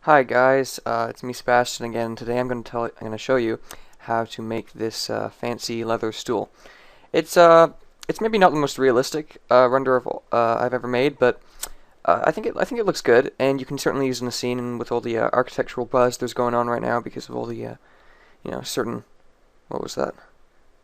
Hi guys, it's me Sebastian again. Today I'm going to show you how to make this fancy leather stool. It's uh it's maybe not the most realistic render of I've ever made, but I think it looks good, and you can certainly use it in the scene and with all the architectural buzz there's going on right now because of all the certain what was that?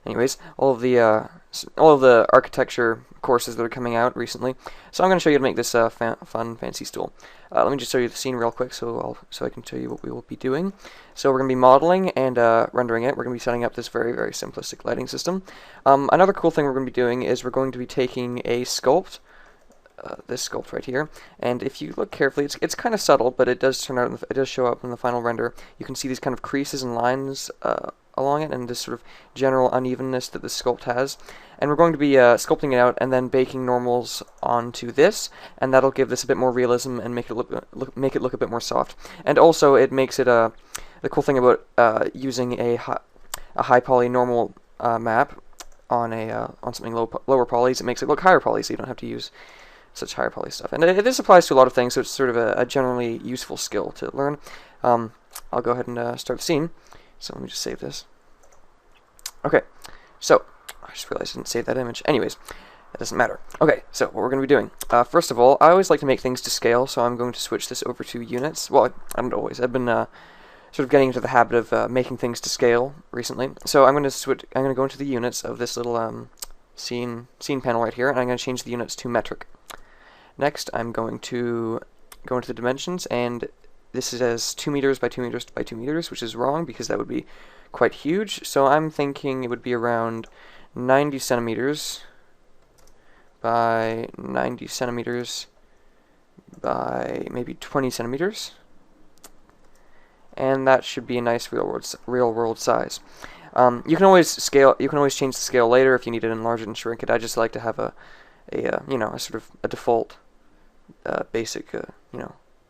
Anyways, all of the architecture courses that are coming out recently. So I'm going to show you how to make this fun, fancy stool. Let me just show you the scene real quick, so I can show you what we will be doing. So we're going to be modeling and rendering it. We're going to be setting up this very, very simplistic lighting system. Another cool thing we're going to be doing is we're going to be taking a sculpt. This sculpt right here, and if you look carefully, it's kind of subtle, but it does turn out, it does show up in the final render. You can see these kind of creases and lines along it, and this sort of general unevenness that the sculpt has. And we're going to be sculpting it out and then baking normals onto this, and that'll give this a bit more realism and make it look a bit more soft. And also, it makes it the cool thing about using a high poly normal map on something lower polys, it makes it look higher poly, so you don't have to use such higher poly stuff. And this applies to a lot of things, so it's sort of a generally useful skill to learn. I'll go ahead and start the scene. So let me just save this. Okay, so I just realized I didn't save that image. Anyways, it doesn't matter. Okay, so what we're going to be doing. First of all, I always like to make things to scale, so I'm going to switch this over to units. Well, I don't always. I've been sort of getting into the habit of making things to scale recently. So I'm going to switch. I'm going to go into the units of this little scene panel right here, and I'm going to change the units to metric. Next, I'm going to go into the dimensions, and this is as 2 meters by 2 meters by 2 meters, which is wrong because that would be quite huge. So I'm thinking it would be around 90 centimeters by 90 centimeters by maybe 20 centimeters. And that should be a nice real world size. You can always change the scale later if you need to enlarge it and shrink it. I just like to have a sort of a default basic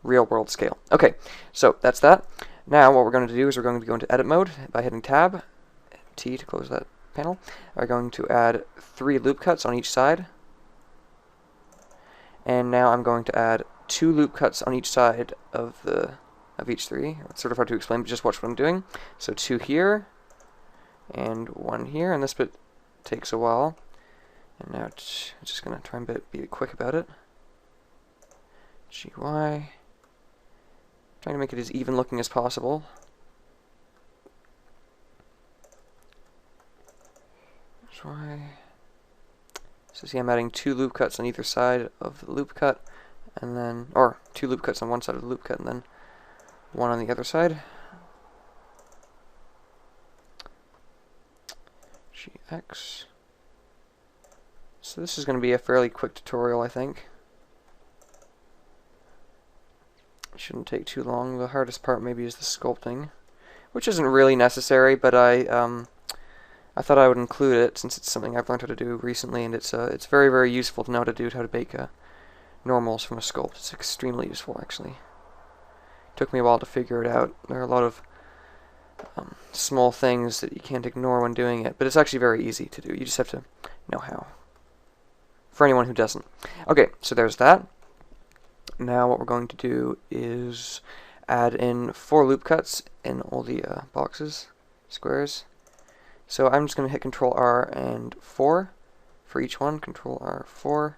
real world scale. Okay, so that's that. Now what we're going to do is we're going to go into edit mode by hitting tab, T to close that panel. We're going to add 3 loop cuts on each side. And now I'm going to add 2 loop cuts on each side of each 3. It's sort of hard to explain, but just watch what I'm doing. So 2 here and 1 here, and this bit takes a while. And now I'm just going to try and be quick about it. GY. Trying to make it as even looking as possible. GY. So see, I'm adding 2 loop cuts on either side of the loop cut, and then, or 2 loop cuts on one side of the loop cut, and then 1 on the other side. GX. So this is going to be a fairly quick tutorial, I think. It shouldn't take too long. The hardest part maybe is the sculpting, which isn't really necessary, but I thought I would include it since it's something I've learned how to do recently, and it's very, very useful to know how to do how to bake normals from a sculpt. It's extremely useful, actually. It took me a while to figure it out. There are a lot of small things that you can't ignore when doing it, but it's actually very easy to do. You just have to know how. For anyone who doesn't. Okay, so there's that. Now what we're going to do is add in 4 loop cuts in all the squares. So I'm just going to hit Control R and 4 for each one. Control R4,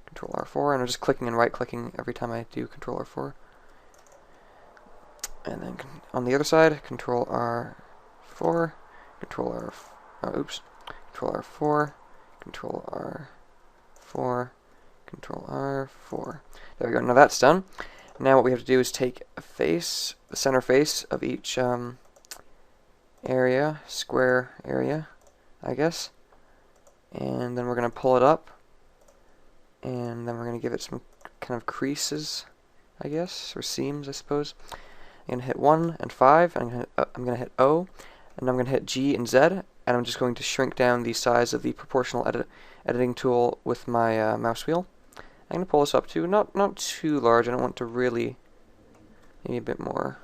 Control R4, and I'm just clicking and right-clicking every time I do Control R4. And then on the other side, Control R4, Control Control R4, Control R4, Control R4. There we go. Now that's done. Now what we have to do is take a face, the center face of each square area, I guess, and then we're going to pull it up, and then we're going to give it some kind of creases, I guess, or seams, I suppose. I'm going to hit 1 and 5, and I'm going to hit O, and I'm going to hit G and Z, and I'm just going to shrink down the size of the proportional editing tool with my mouse wheel. I'm going to pull this up to not too large. I don't want to really, maybe a bit more.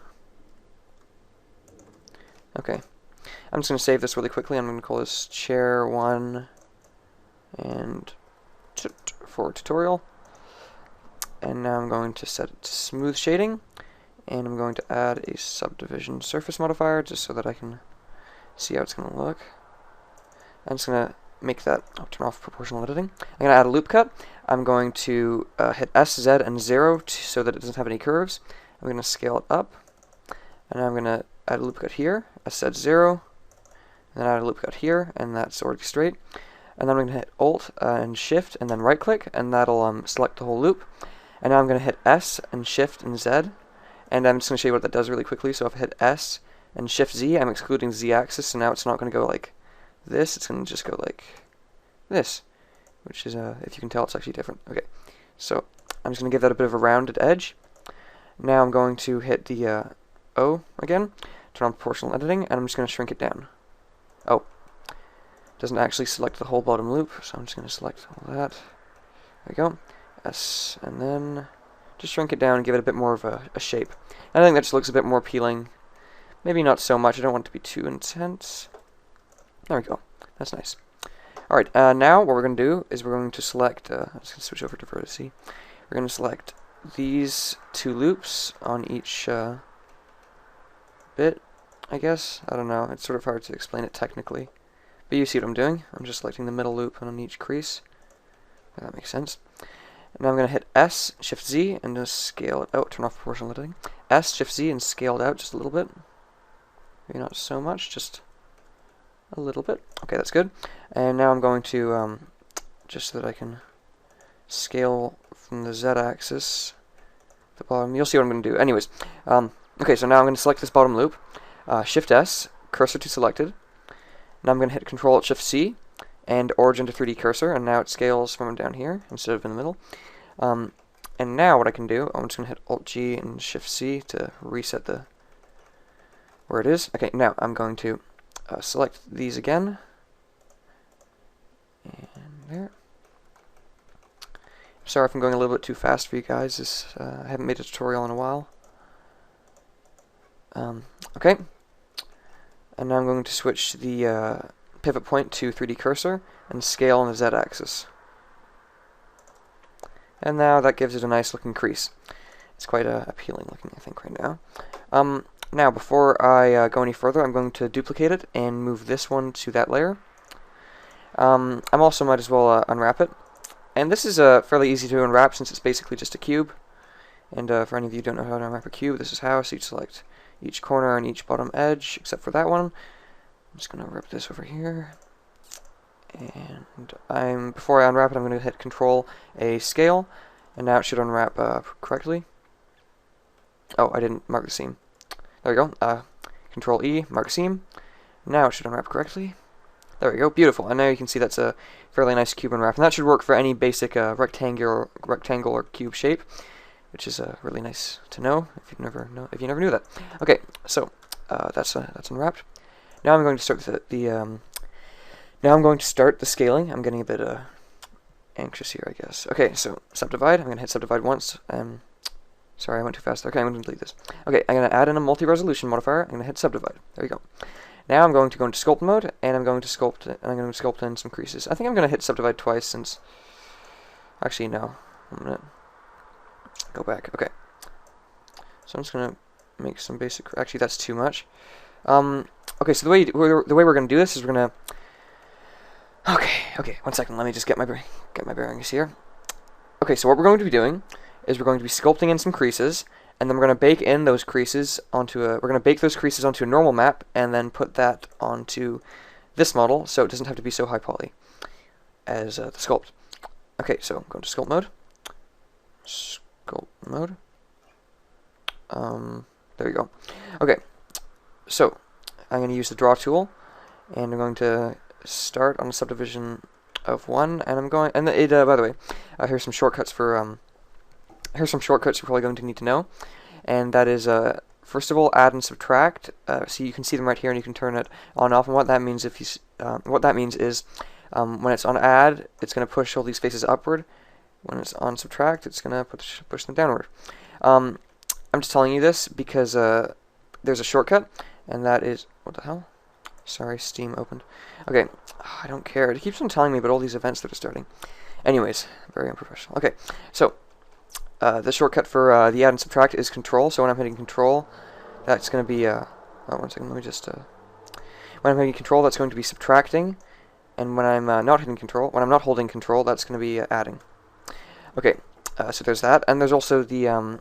Okay. I'm just going to save this really quickly. I'm going to call this chair 1 and for tutorial. And now I'm going to set it to smooth shading. and I'm going to add a subdivision surface modifier just so that I can see how it's going to look. I'm just going to make that, I'll turn off proportional editing. I'm going to add a loop cut. I'm going to hit S, Z, and 0 so that it doesn't have any curves. I'm going to scale it up, and I'm going to add a loop cut here, S, Z, 0, and then add a loop cut here, and that's already straight. And then I'm going to hit Alt and Shift, and then right click, and that'll select the whole loop. And now I'm going to hit S and Shift and Z, and I'm just going to show you what that does really quickly. So if I hit S and Shift Z, I'm excluding Z axis, so now it's not going to go like this, it's going to just go like this, which is, if you can tell, it's actually different. Okay, so I'm just going to give that a bit of a rounded edge. Now I'm going to hit the O again, turn on proportional editing, and I'm just going to shrink it down. Oh, doesn't actually select the whole bottom loop, so I'm just going to select all that. There we go. S, and then just shrink it down and give it a bit more of a shape. And I think that just looks a bit more appealing. Maybe not so much, I don't want it to be too intense. There we go, that's nice. Alright, now what we're going to do is we're going to select, I'm just going to switch over to vertex. We're going to select these two loops on each bit, I guess. I don't know, it's sort of hard to explain it technically. But you see what I'm doing. I'm just selecting the middle loop on each crease. If that makes sense. Now I'm going to hit S, Shift Z, and just scale it out. Turn off proportional editing. S, Shift Z, and scale it out just a little bit. Maybe not so much, just a little bit. Okay, that's good. And now I'm going to, just so that I can scale from the Z axis, the bottom. You'll see what I'm going to do. Anyways, okay, so now I'm going to select this bottom loop. Shift S, cursor to selected. Now I'm going to hit Control Alt Shift C and Origin to 3D Cursor, and now it scales from down here instead of in the middle. And now what I can do, I'm just going to hit Alt G and Shift C to reset the where it is. Okay, now I'm going to select these again, and there. Sorry if I'm going a little bit too fast for you guys. I haven't made a tutorial in a while. Okay. And now I'm going to switch the pivot point to 3D cursor and scale on the Z axis. And now that gives it a nice looking crease. It's quite appealing looking, I think, right now. Now, before I go any further, I'm going to duplicate it and move this one to that layer. I'm also might as well unwrap it. And this is fairly easy to unwrap since it's basically just a cube. And for any of you who don't know how to unwrap a cube, this is how. So you select each corner and each bottom edge, except for that one. I'm just going to rip this over here. And before I unwrap it, I'm going to hit Control A scale, and now it should unwrap correctly. Oh, I didn't mark the seam. There we go. Control E, mark seam. Now it should unwrap correctly. There we go, beautiful. And now you can see that's a fairly nice cube unwrap, and that should work for any basic rectangle or cube shape, which is really nice to know if you never knew that. Okay, so that's unwrapped. Now I'm going to start now I'm going to start the scaling. I'm getting a bit anxious here, I guess. Okay, so subdivide. I'm going to hit subdivide once. Sorry, I went too fast. Okay, I'm going to delete this. Okay, I'm going to add in a multi-resolution modifier. I'm going to hit subdivide. There we go. Now I'm going to go into sculpt mode, and I'm going to sculpt in some creases. I think I'm going to hit subdivide twice since. Actually, no. I'm going to go back. Okay. So I'm just going to make some basic. Actually, that's too much. Okay, so the way we're going to do this is we're going to. Okay, 1 second. Let me just get my bearings here. Okay, so what we're going to be doing is we're going to be sculpting in some creases, and then we're going to bake in those creases onto a. We're going to bake those creases onto a normal map, and then put that onto this model, so it doesn't have to be so high poly as the sculpt. Okay, so I'm going to sculpt mode. Sculpt mode. There we go. Okay, so I'm going to use the draw tool, and I'm going to start on a subdivision of 1, and I'm going. And by the way, here's some shortcuts for Here's some shortcuts you're probably going to need to know, and that is first of all, add and subtract. So you can see them right here, and you can turn it on and off. And what that means is when it's on add, it's going to push all these faces upward. When it's on subtract, it's going to push them downward. I'm just telling you this because there's a shortcut, and that is what the hell? Sorry, Steam opened. Okay, I don't care. It keeps on telling me about all these events that are starting. Anyways, very unprofessional. Okay, so the shortcut for the add and subtract is control. So when I'm hitting control, that's going to be oh, 1 second. Let me just when I'm hitting control, that's going to be subtracting, and when I'm not hitting control, when I'm not holding control, that's going to be adding. Okay, so there's that, and there's also the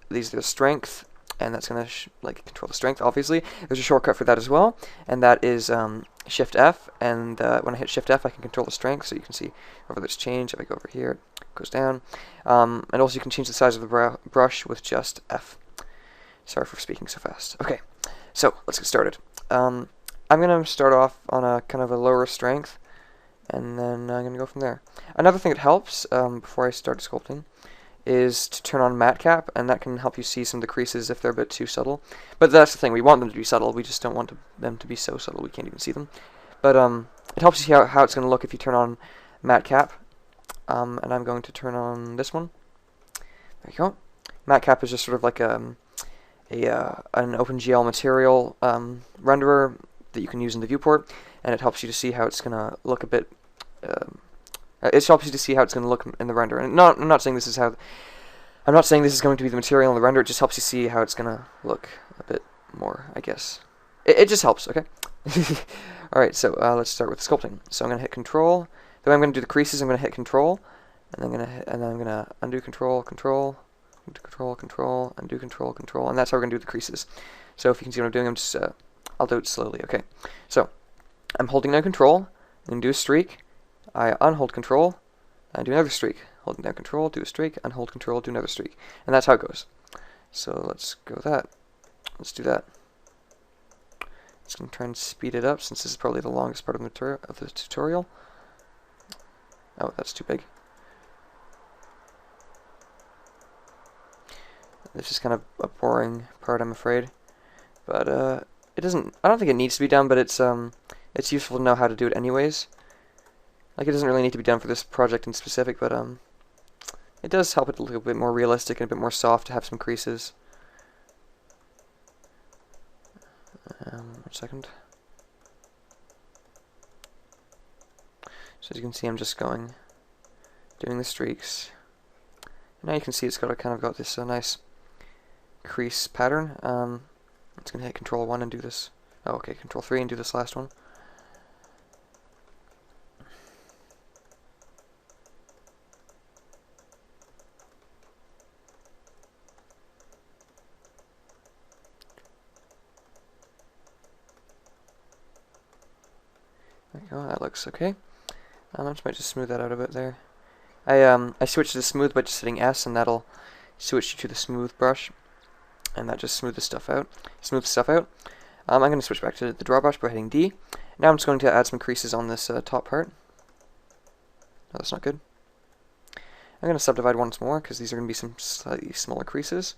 these are the strength, and that's going to like control the strength. Obviously, there's a shortcut for that as well, and that is Shift F. And when I hit Shift F, I can control the strength. So you can see whether there's change. If I go over here, it goes down, and also you can change the size of the brush with just F. Sorry for speaking so fast. Okay, so let's get started. I'm going to start off on a kind of a lower strength, and then I'm going to go from there. Another thing that helps before I start sculpting is to turn on matte cap, and that can help you see some of the creases if they're a bit too subtle. But that's the thing, we want them to be subtle, we just don't want them to be so subtle we can't even see them. But it helps you see how it's going to look if you turn on matte cap. And I'm going to turn on this one. There you go. Matte cap is just sort of like an OpenGL material renderer that you can use in the viewport, and it helps you to see how it's going to look a bit. It helps you to see how it's going to look in the render. And I'm not saying this is how. I'm not saying this is going to be the material in the render. It just helps you see how it's going to look a bit more, I guess. It just helps. Okay. All right. So let's start with sculpting. So I'm going to hit Control. The way I'm going to do the creases, I'm going to hit Control, and I'm going to undo Control, Control, undo Control, Control, undo Control, Control, and that's how we're going to do the creases. So if you can see what I'm doing, I'm just I'll do it slowly. Okay. So I'm holding down Control, and do a streak. I unhold Control, and do another streak. Holding down Control, do a streak, unhold Control, do another streak. And that's how it goes. So let's go with that. Let's do that. Just going to try and speed it up, since this is probably the longest part of the tutorial. Oh, that's too big. This is kind of a boring part, I'm afraid. But it doesn't. I don't think it needs to be done, but it's useful to know how to do it anyways. Like, it doesn't really need to be done for this project in specific, but it does help it to look a bit more realistic and a bit more soft to have some creases. 1 second. So as you can see, I'm just doing the streaks. Now you can see it's got this nice crease pattern. It's gonna hit Control 1 and do this. Oh, okay, Control 3 and do this last one. There you go. That looks okay. I might just smooth that out a bit there. I switched to smooth by just hitting S, and that'll switch you to the smooth brush, and that just smooths stuff out. I'm going to switch back to the draw brush by hitting D. Now I'm just going to add some creases on this top part. No, that's not good. I'm going to subdivide once more, because these are going to be some slightly smaller creases.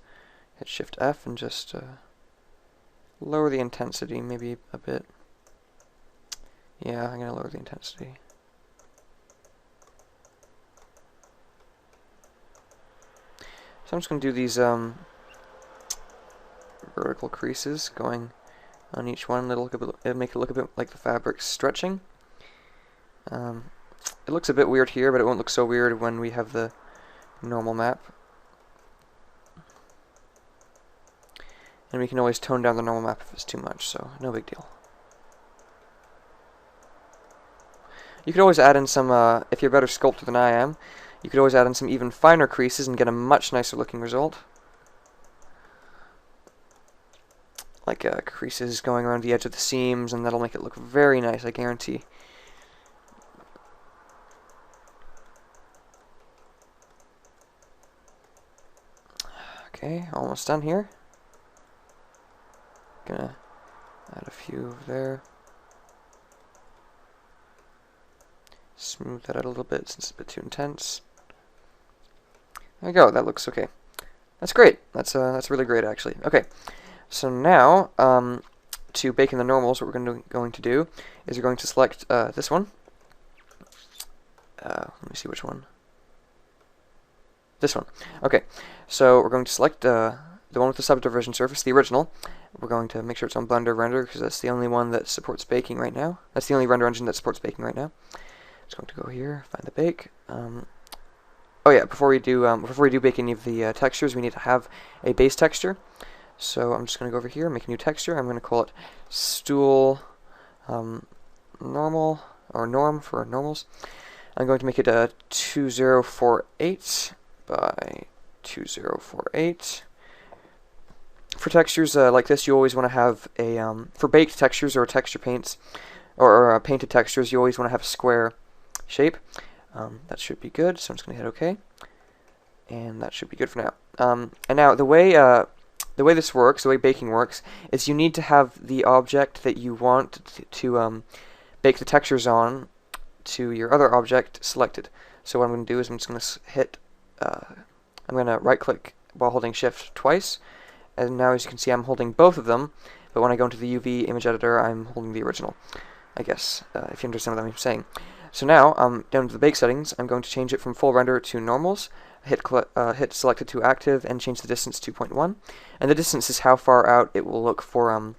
Hit Shift F and just lower the intensity maybe a bit. Yeah, I'm going to lower the intensity. So I'm just going to do these vertical creases going on each one. It'll make it look a bit like the fabric's stretching. It looks a bit weird here, but it won't look so weird when we have the normal map. And we can always tone down the normal map if it's too much, so no big deal. You could always add in some, if you're a better sculptor than I am, you could always add in some even finer creases and get a much nicer looking result. Like creases going around the edge of the seams, and that'll make it look very nice, I guarantee. Okay, almost done here. Gonna add a few over there. Smooth that out a little bit since it's a bit too intense. There you go, that looks okay. That's great. That's really great, actually. Okay, so now to bake in the normals, what we're going to do is we're going to select this one. Let me see which one. This one. Okay, so we're going to select the one with the subdivision surface, the original. We're going to make sure it's on Blender Render, because that's the only one that supports baking right now. That's the only render engine that supports baking right now. Just going to go here, find the bake. Oh yeah, before we do bake any of the textures, we need to have a base texture. So I'm just going to go over here, make a new texture. I'm going to call it Stool Normal, or Norm for normals. I'm going to make it 2048 by 2048. For textures like this, you always want to have a, for baked textures or texture paints, or painted textures, you always want to have a square shape. That should be good, so I'm just going to hit OK. And that should be good for now. And now, the way this works, the way baking works, is you need to have the object that you want to bake the textures on to your other object selected. So what I'm going to do is I'm just going to hit, I'm going to right-click while holding Shift twice, and now as you can see I'm holding both of them, but when I go into the UV image editor I'm holding the original, I guess, if you understand what I'm saying. So now, down to the bake settings, I'm going to change it from full render to normals, hit selected to active, and change the distance to 0.1. And the distance is how far out it will look for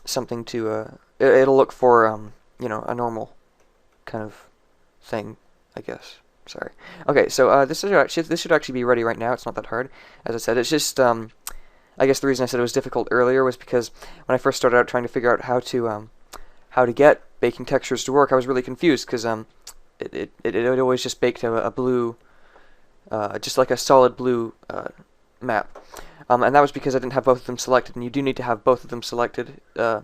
something to, it'll look for, you know, a normal kind of thing, I guess. Sorry. Okay, so this should actually be ready right now. It's not that hard. As I said, it's just, I guess the reason I said it was difficult earlier was because when I first started out trying to figure out how to get baking textures to work, I was really confused because it always just baked a blue, just like a solid blue map, and that was because I didn't have both of them selected. And you do need to have both of them selected. I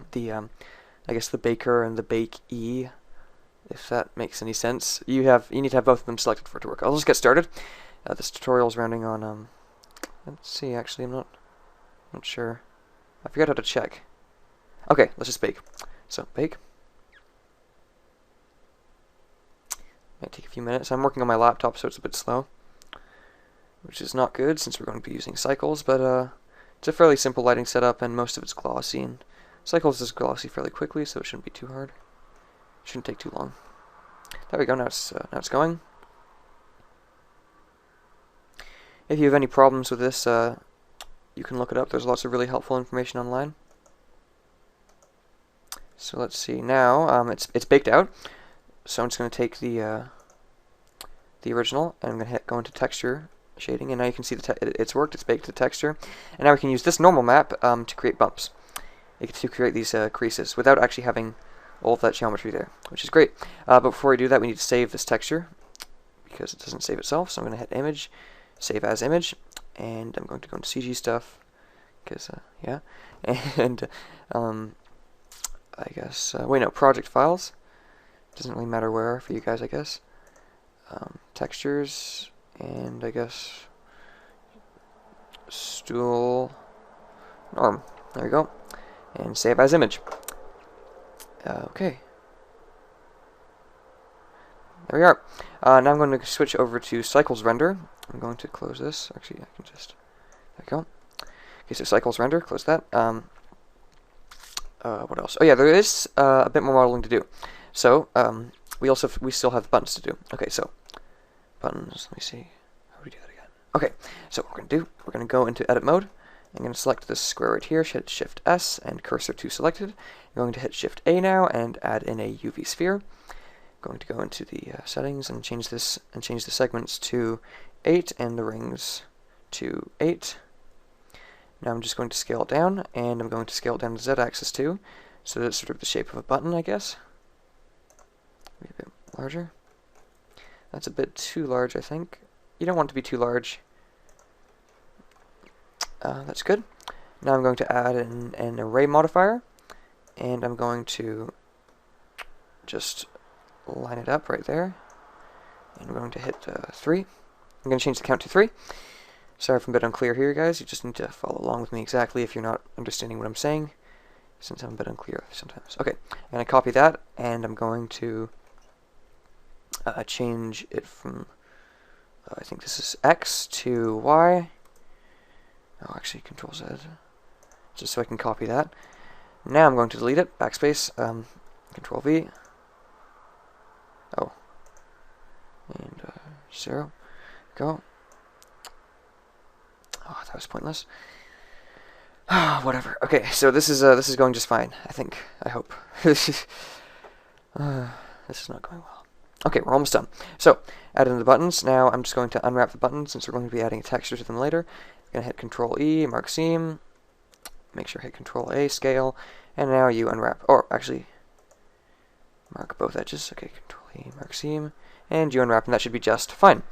guess the baker and the bakee, if that makes any sense. You need to have both of them selected for it to work. I'll just get started. This tutorial's rounding on. Let's see. Actually, I'm not sure. I forgot how to check. Okay, let's just bake. So, bake. Might take a few minutes. I'm working on my laptop, so it's a bit slow, which is not good since we're going to be using Cycles, but it's a fairly simple lighting setup, and most of it's glossy, and Cycles is glossy fairly quickly, so it shouldn't be too hard. Shouldn't take too long. There we go, now it's going. If you have any problems with this, you can look it up. There's lots of really helpful information online. So let's see, now it's baked out. So I'm just going to take the original, and I'm going to go into texture shading, and now you can see it's worked. It's baked to texture, and now we can use this normal map to create bumps. To create these creases without actually having all of that geometry there, which is great. But before we do that, we need to save this texture because it doesn't save itself. So I'm going to hit Image, Save as Image, and I'm going to go into CG Stuff because yeah, and I guess wait, no, Project Files. Doesn't really matter where for you guys, I guess. Textures, and I guess Stool Norm. There we go. And save as image. Okay. There we are. Now I'm going to switch over to Cycles Render. I'm going to close this. Actually, I can just... There we go. Okay, so Cycles Render, close that. What else? Oh yeah, there is a bit more modeling to do. So, we still have buttons to do. Okay, so, buttons, let me see. How do we do that again? Okay, so what we're going to do, we're going to go into edit mode. I'm going to select this square right here, hit Shift S and cursor to selected. I'm going to hit Shift A now and add in a UV sphere. I'm going to go into the settings and change this, and change the segments to 8 and the rings to 8. Now I'm just going to scale it down, and I'm going to scale it down to Z-axis too, so that it's sort of the shape of a button, I guess. Maybe a bit larger. That's a bit too large, I think. You don't want it to be too large. That's good. Now I'm going to add an array modifier, and I'm going to just line it up right there. And we're going to hit 3. I'm going to change the count to 3. Sorry if I'm a bit unclear here, guys. You just need to follow along with me exactly if you're not understanding what I'm saying, since I'm a bit unclear sometimes. Okay, I'm going to copy that, and I'm going to change it from, I think this is X to Y. Oh, actually, Control Z, just so I can copy that. Now I'm going to delete it, backspace, Control V. Oh, and 0, go. Oh, that was pointless. Ah, whatever. Okay, so this is going just fine. I think. I hope. This is not going well. Okay, we're almost done. So, add in the buttons. Now I'm just going to unwrap the buttons since we're going to be adding a texture to them later. I'm going to hit Control E, mark seam, make sure hit Control A, scale, and now you unwrap, or actually, mark both edges. Okay, Control E, mark seam, and you unwrap, and that should be just fine.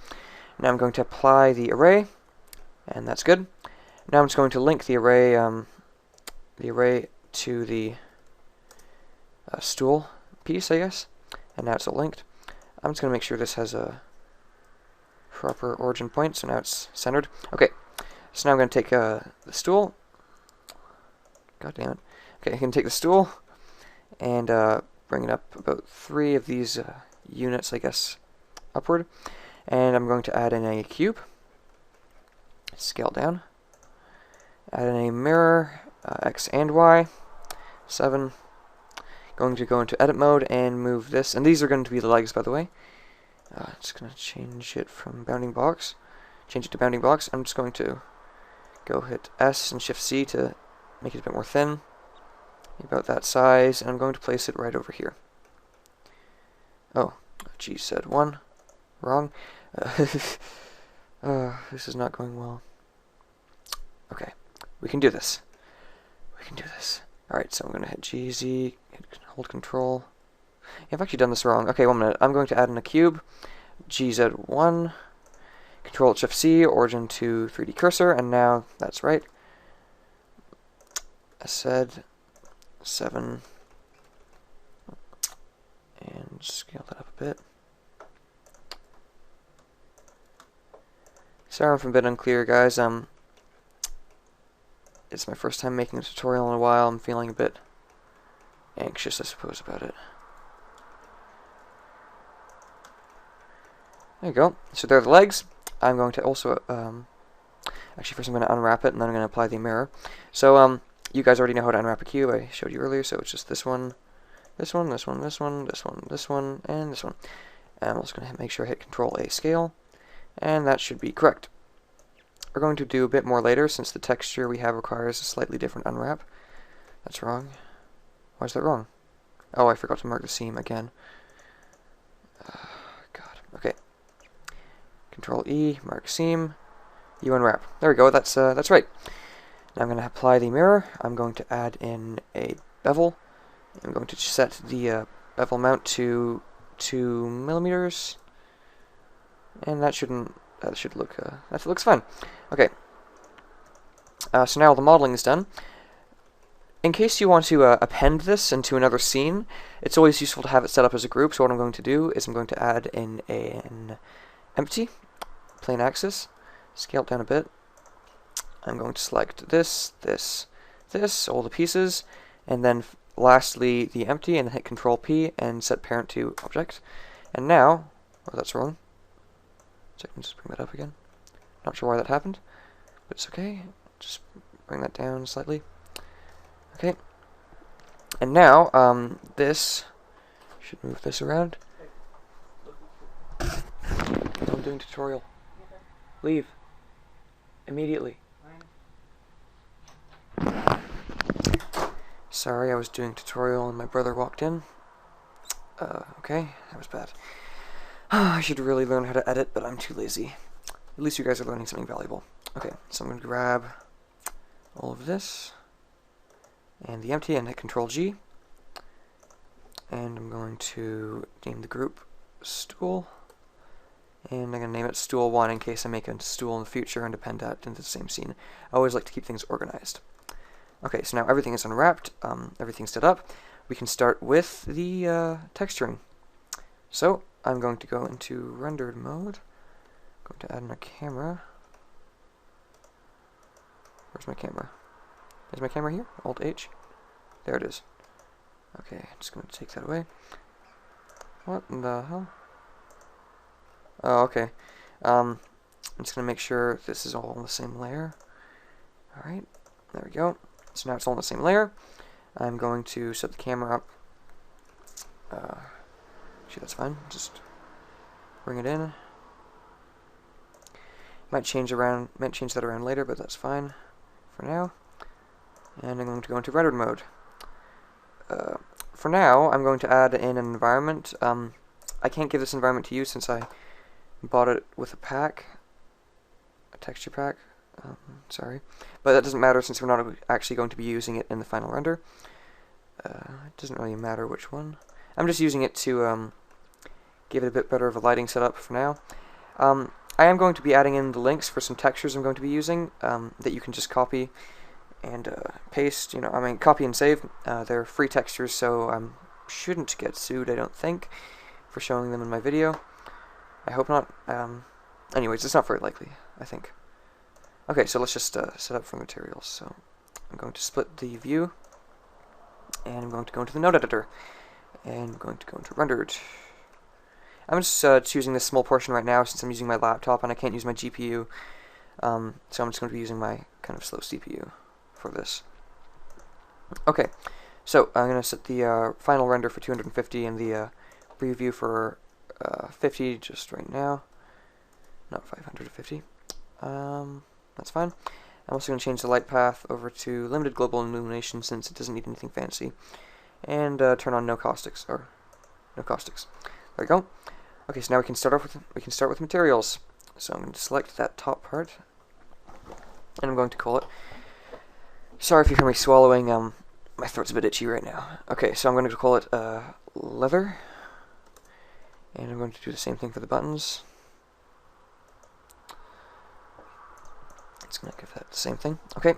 Now I'm going to apply the array, and that's good. Now I'm just going to link the array to the stool piece, I guess, and now it's all linked. I'm just going to make sure this has a proper origin point, so now it's centered. Okay, so now I'm going to take the stool. God damn it. Okay, I can take the stool and bring it up about 3 of these units, I guess, upward. And I'm going to add in a cube. Scale down. Add in a mirror, X and Y. 7. Going to go into edit mode and move this. And these are going to be the legs, by the way. Just going to change it from bounding box. Change it to bounding box. I'm just going to go hit S and Shift C to make it a bit more thin. About that size. And I'm going to place it right over here. Oh, G said 1. Wrong. This is not going well. Okay, we can do this. We can do this. Alright, so I'm going to hit GZ, hold control. Yeah, I've actually done this wrong. Okay, 1 minute. I'm going to add in a cube. GZ1. Control Shift C, origin to 3D cursor, and now that's right. I said 7. And scale that up a bit. Sorry if I'm a bit unclear, guys. It's my first time making a tutorial in a while. I'm feeling a bit anxious, I suppose, about it. There you go. So there are the legs. I'm going to also, actually first I'm going to unwrap it, and then I'm going to apply the mirror. So, you guys already know how to unwrap a cube. I showed you earlier, so it's just this one, this one, this one, this one, this one, this one, and this one. And I'm also going to make sure I hit Control A, scale, and that should be correct. We're going to do a bit more later, since the texture we have requires a slightly different unwrap. That's wrong. Why is that wrong? Oh, I forgot to mark the seam again. God. Okay. Control E, mark seam. You unwrap. There we go. That's right. Now I'm going to apply the mirror. I'm going to add in a bevel. I'm going to set the bevel mount to 2 millimeters, and that should look that looks fine. Okay. So now all the modeling is done. In case you want to append this into another scene, it's always useful to have it set up as a group. So what I'm going to do is I'm going to add in an empty plane axis, scale it down a bit. I'm going to select this, all the pieces, and then lastly the empty, and then hit Control P and set parent to object. And now, oh, that's wrong. So I can just bring that up again. Not sure why that happened, but it's okay. Just bring that down slightly. Okay. And now, this should move this around. I'm doing tutorial. Leave. Immediately. Sorry, I was doing tutorial and my brother walked in. Okay, that was bad. I should really learn how to edit, but I'm too lazy. At least you guys are learning something valuable. Okay, so I'm going to grab all of this and the empty and hit Control G. And I'm going to name the group Stool. And I'm going to name it Stool 1 in case I make a stool in the future and append that into the same scene. I always like to keep things organized. Okay, so now everything is unwrapped, everything's set up. We can start with the texturing. So, I'm going to go into rendered mode. I'm going to add in a camera. Where's my camera? Is my camera here? Alt H? There it is. Okay, I'm just going to take that away. What in the hell? Oh, okay. I'm just going to make sure this is all on the same layer. Alright, there we go. So now it's all on the same layer. I'm going to set the camera up. Actually, that's fine. Just bring it in. Might change that around later, but that's fine for now. And I'm going to go into rendered mode. For now, I'm going to add in an environment. I can't give this environment to you since I bought it with a pack, a texture pack. Sorry, but that doesn't matter since we're not actually going to be using it in the final render. It doesn't really matter which one. I'm just using it to give it a bit better of a lighting setup for now. I am going to be adding in the links for some textures I'm going to be using that you can just copy and paste. Copy and save. They're free textures, so I shouldn't get sued, I don't think, for showing them in my video. I hope not. Anyways, it's not very likely, I think. Okay, so let's just set up for materials. So I'm going to split the view, and I'm going to go into the node editor, and I'm going to go into rendered. I'm just choosing this small portion right now since I'm using my laptop and I can't use my GPU, so I'm just going to be using my kind of slow CPU for this. Okay, so I'm going to set the final render for 250 and the preview for 50 just right now, not 550. That's fine. I'm also going to change the light path over to limited global illumination since it doesn't need anything fancy, and turn on no caustics. There we go. Okay, so now we can start with materials. So I'm going to select that top part, and I'm going to call it. Sorry if you hear me swallowing. My throat's a bit itchy right now. Okay, so I'm going to call it leather, and I'm going to do the same thing for the buttons. It's going to give that the same thing. Okay,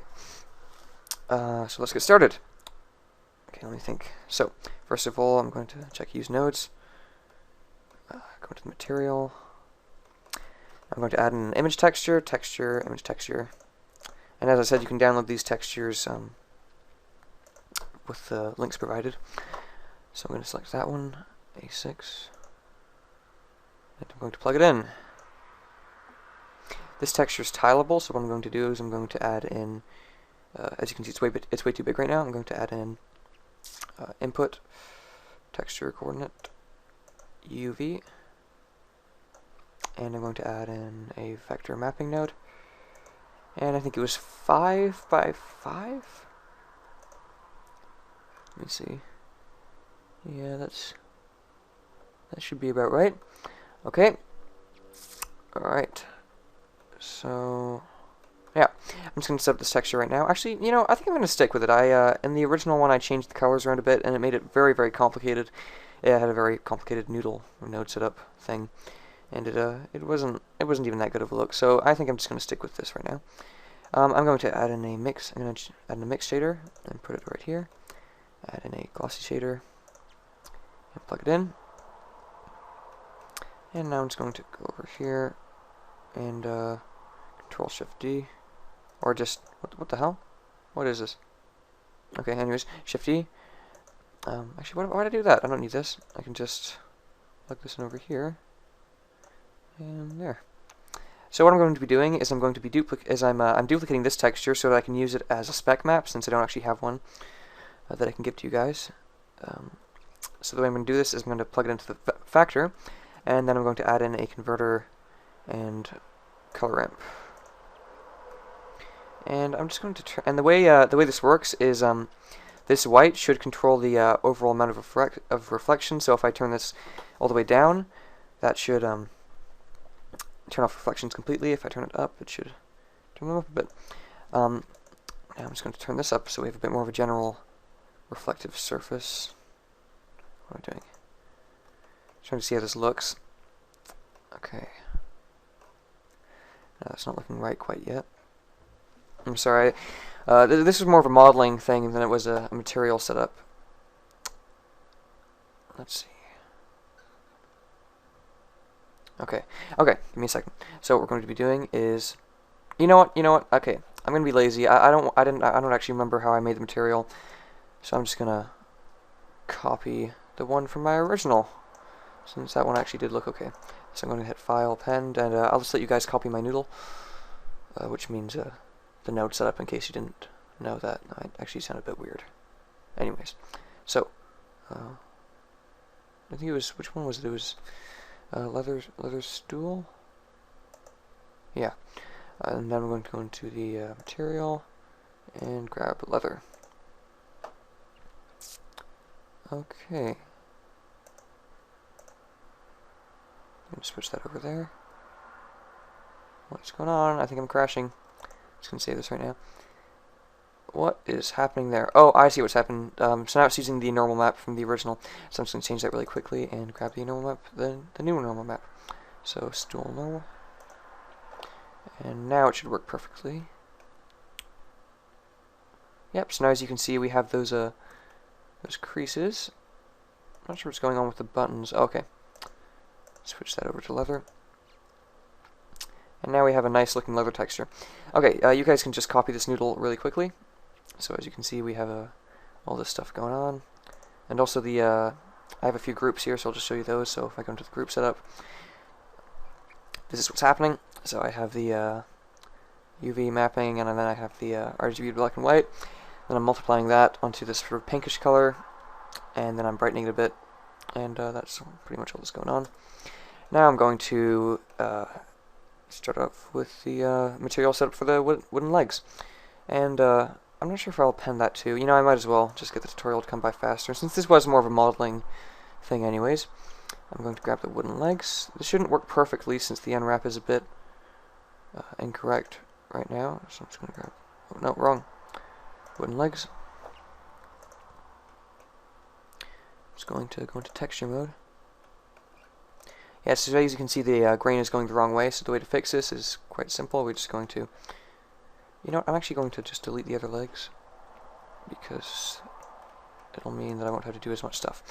so let's get started. Okay, let me think. So first of all, I'm going to check use nodes. Go to the material. I'm going to add an image texture, image texture. And as I said, you can download these textures with the links provided. So I'm going to select that one, A6, and I'm going to plug it in. This texture is tileable, so what I'm going to do is I'm going to add in, as you can see, it's way too big right now. I'm going to add in input, texture coordinate, UV, and I'm going to add in a vector mapping node, and I think it was 5 by 5. Let me see. Yeah, that should be about right. Okay. Alright. So yeah, I'm just going to set up this texture right now. Actually, I think I'm going to stick with it. In the original one, I changed the colors around a bit, and it made it very, very complicated. It had a very complicated noodle or node setup thing, and it wasn't even that good of a look. So I think I'm just going to stick with this right now. I'm going to add in a mix. I'm going to add in a mix shader and put it right here. Add in a glossy shader and plug it in. And now I'm just going to go over here and Control Shift D, or just what the hell? What is this? Okay, anyways, Shift D. Actually, why did I do that? I don't need this. I can just plug this in over here, and there. So what I'm going to be doing is I'm duplicating this texture so that I can use it as a spec map since I don't actually have one that I can give to you guys. So the way I'm going to do this is I'm going to plug it into the factor, and then I'm going to add in a converter and color ramp. And I'm just going to and the way this works is this white should control the overall amount of reflection. So if I turn this all the way down, that should turn off reflections completely. If I turn it up, it should turn them up a bit. Now I'm just going to turn this up so we have a bit more of a general reflective surface. What am I doing? Trying to see how this looks. Okay. No, that's not looking right quite yet. I'm sorry. This was more of a modeling thing than it was a material setup. Let's see. Okay, give me a second. So what we're going to be doing is, you know what? Okay, I'm gonna be lazy. I don't actually remember how I made the material, so I'm just gonna copy the one from my original, since that one actually did look okay. So I'm going to hit File, Append, and I'll just let you guys copy my noodle, which means the node setup. In case you didn't know that, it actually sounded a bit weird. Anyways, so I think it was, which one was it? It was leather stool. Yeah, and then I'm going to go into the material and grab leather. Okay. gonna switch that over there. What's going on? I think I'm crashing. Just gonna save this right now. What is happening there? Oh, I see what's happened. So now it's using the normal map from the original. So I'm just gonna change that really quickly and grab the normal map, the new normal map. So Stool normal, and now it should work perfectly. Yep. So now, as you can see, we have those creases. Not sure what's going on with the buttons. Oh, okay. Switch that over to leather. And now we have a nice looking leather texture. Okay, you guys can just copy this noodle really quickly. So as you can see, we have all this stuff going on. And also I have a few groups here, so I'll just show you those. So if I go into the group setup, this is what's happening. So I have the UV mapping, and then I have the RGB black and white. Then I'm multiplying that onto this sort of pinkish color, and then I'm brightening it a bit. And that's pretty much all that's going on. Now I'm going to start off with the material setup for the wooden legs. And I'm not sure if I'll pen that too. You know, I might as well just get the tutorial to come by faster. Since this was more of a modeling thing anyways, I'm going to grab the wooden legs. This shouldn't work perfectly since the unwrap is a bit incorrect right now. So I'm just going to grab... Oh, no, wrong. Wooden legs. Just going to go into texture mode. Yeah, so as you can see, the grain is going the wrong way, so the way to fix this is quite simple. We're just going to... You know what, I'm actually going to just delete the other legs, because it'll mean that I won't have to do as much stuff.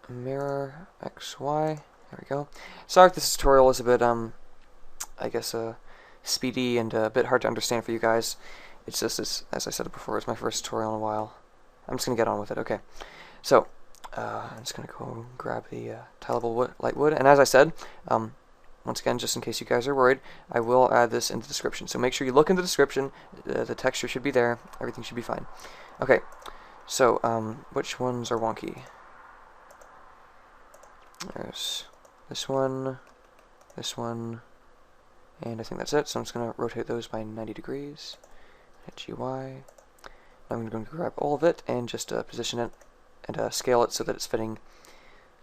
Mirror XY, there we go. Sorry if this tutorial is a bit, I guess, speedy and a bit hard to understand for you guys. It's just, as I said before, it's my first tutorial in a while. I'm just going to get on with it, okay. So, I'm just going to go grab the tileable wood, light wood, and as I said, once again, just in case you guys are worried, I will add this in the description. So make sure you look in the description, the texture should be there, everything should be fine. Okay, so, which ones are wonky? There's this one, and I think that's it, so I'm just going to rotate those by 90 degrees, hit GY. I'm going to grab all of it and just position it and scale it so that it's fitting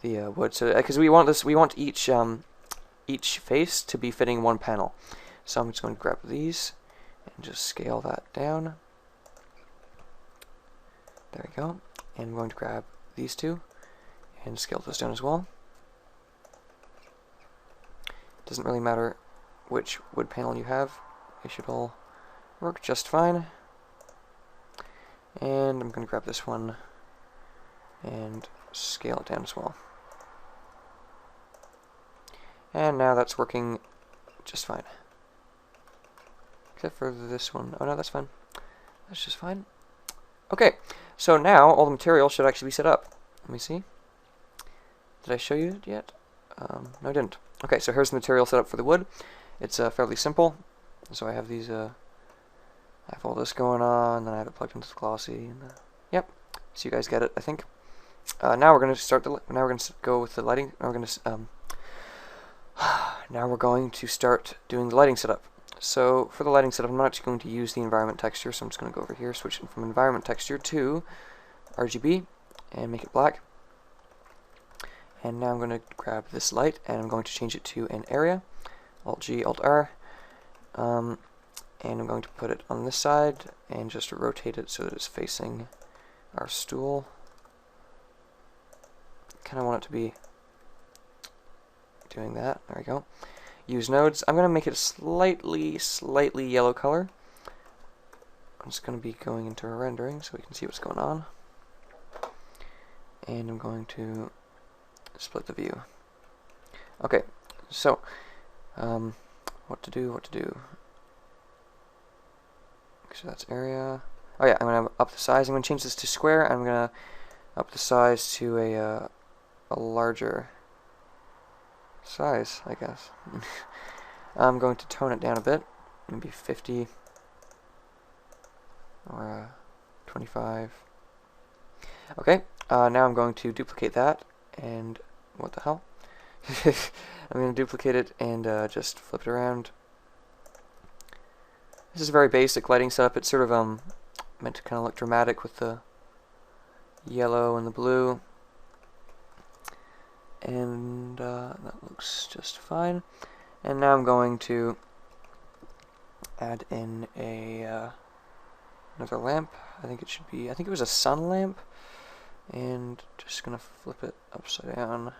the wood. So because we want each face to be fitting one panel. So I'm just going to grab these and just scale that down. There we go. And I'm going to grab these two and scale those down as well. Doesn't really matter which wood panel you have. They should all work just fine. And I'm going to grab this one and scale it down as well. And now that's working just fine. Except for this one. Oh no, that's fine. That's just fine. Okay, so now all the material should actually be set up. Let me see. Did I show you it yet? No, I didn't. Okay, so here's the material set up for the wood. It's fairly simple. So I have these, I have all this going on, then I have it plugged into the glossy, and yep. So you guys get it, I think. Now we're going to start the. Now we're going to go with the lighting. We're going to. Now we're going to start doing the lighting setup. So for the lighting setup, I'm not actually going to use the environment texture, so I'm just going to go over here, switch it from environment texture to RGB, and make it black. And now I'm going to grab this light, and I'm going to change it to an area. Alt-G, Alt-R. And I'm going to put it on this side, and just rotate it so that it's facing our stool. Kind of want it to be doing that. There we go. Use nodes. I'm going to make it a slightly yellow color. I'm just going to be going into our rendering so we can see what's going on. And I'm going to split the view. Okay, so what to do? So that's area. Oh yeah, I'm going to up the size. I'm going to change this to square. I'm going to up the size to a larger size, I guess. I'm going to tone it down a bit, maybe 50 or 25. Okay, now I'm going to duplicate that, and what the hell? I'm going to duplicate it and just flip it around. This is a very basic lighting setup. It's sort of meant to kind of look dramatic with the yellow and the blue. and that looks just fine. And now I'm going to add in a another lamp. I think it was a sun lamp, and just gonna flip it upside down.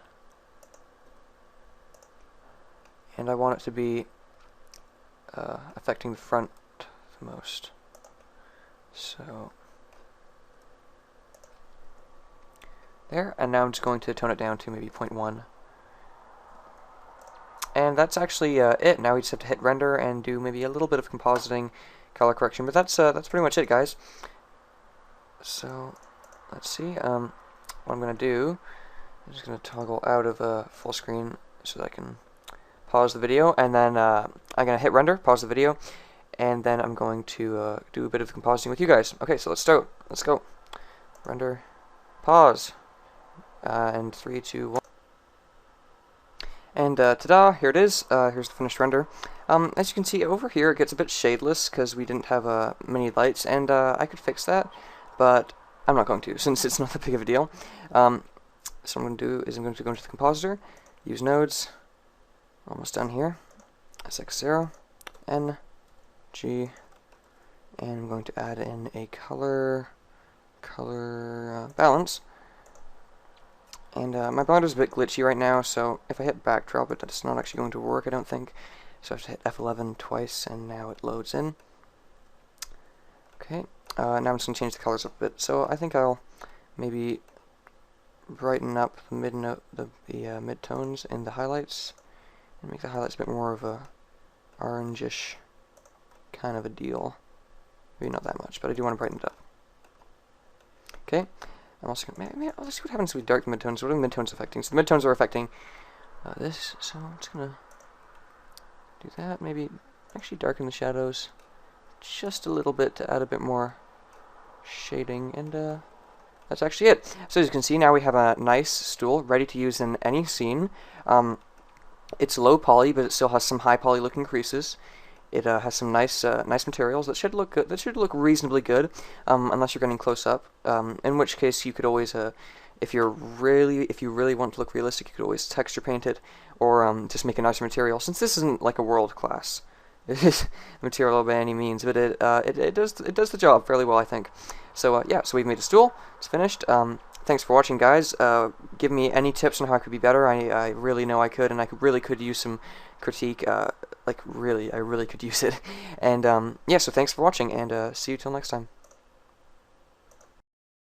And I want it to be affecting the front the most. So there, and now I'm just going to tone it down to maybe 0.1. And that's actually it. Now we just have to hit render and do maybe a little bit of compositing, color correction, but that's pretty much it, guys. So let's see. What I'm gonna do, I'm just gonna toggle out of full screen so that I can pause the video, and then I'm gonna hit render, pause the video, and then I'm going to do a bit of compositing with you guys. Okay, so let's start. Let's go. Render, pause, and 3, 2, 1. And ta-da! Here it is. Here's the finished render. As you can see over here, it gets a bit shadeless because we didn't have many lights, and I could fix that, but I'm not going to, since it's not that big of a deal. So what I'm going to do is I'm going to go into the compositor, use nodes, almost done here, SX0, N, G, and I'm going to add in a color balance. And my blender's a bit glitchy right now, so if I hit backdrop, it's not actually going to work, I don't think. So I have to hit F11 twice, and now it loads in. Okay, now I'm just going to change the colors up a bit. So I think I'll maybe brighten up the mid-tones in the highlights, and make the highlights a bit more of a orangish kind of a deal. Maybe not that much, but I do want to brighten it up. Okay. I'm also going to, let's see what happens if we darken the midtones. What are the midtones affecting? So the midtones are affecting this, so I'm just going to do that. Maybe actually darken the shadows just a little bit to add a bit more shading, and that's actually it. So as you can see, now we have a nice stool ready to use in any scene. It's low poly, but it still has some high poly looking creases. It has some nice materials that should look good. That should look reasonably good, unless you're getting close up. In which case, you could always, if you really want to look realistic, you could always texture paint it, or just make a nicer material. Since this isn't like a world class material by any means, but it does the job fairly well, I think. So yeah, so we've made a stool. It's finished. Thanks for watching, guys. Give me any tips on how I could be better. I really know I could, and I really could use some critique. I really could use it. And yeah, so thanks for watching, and see you till next time.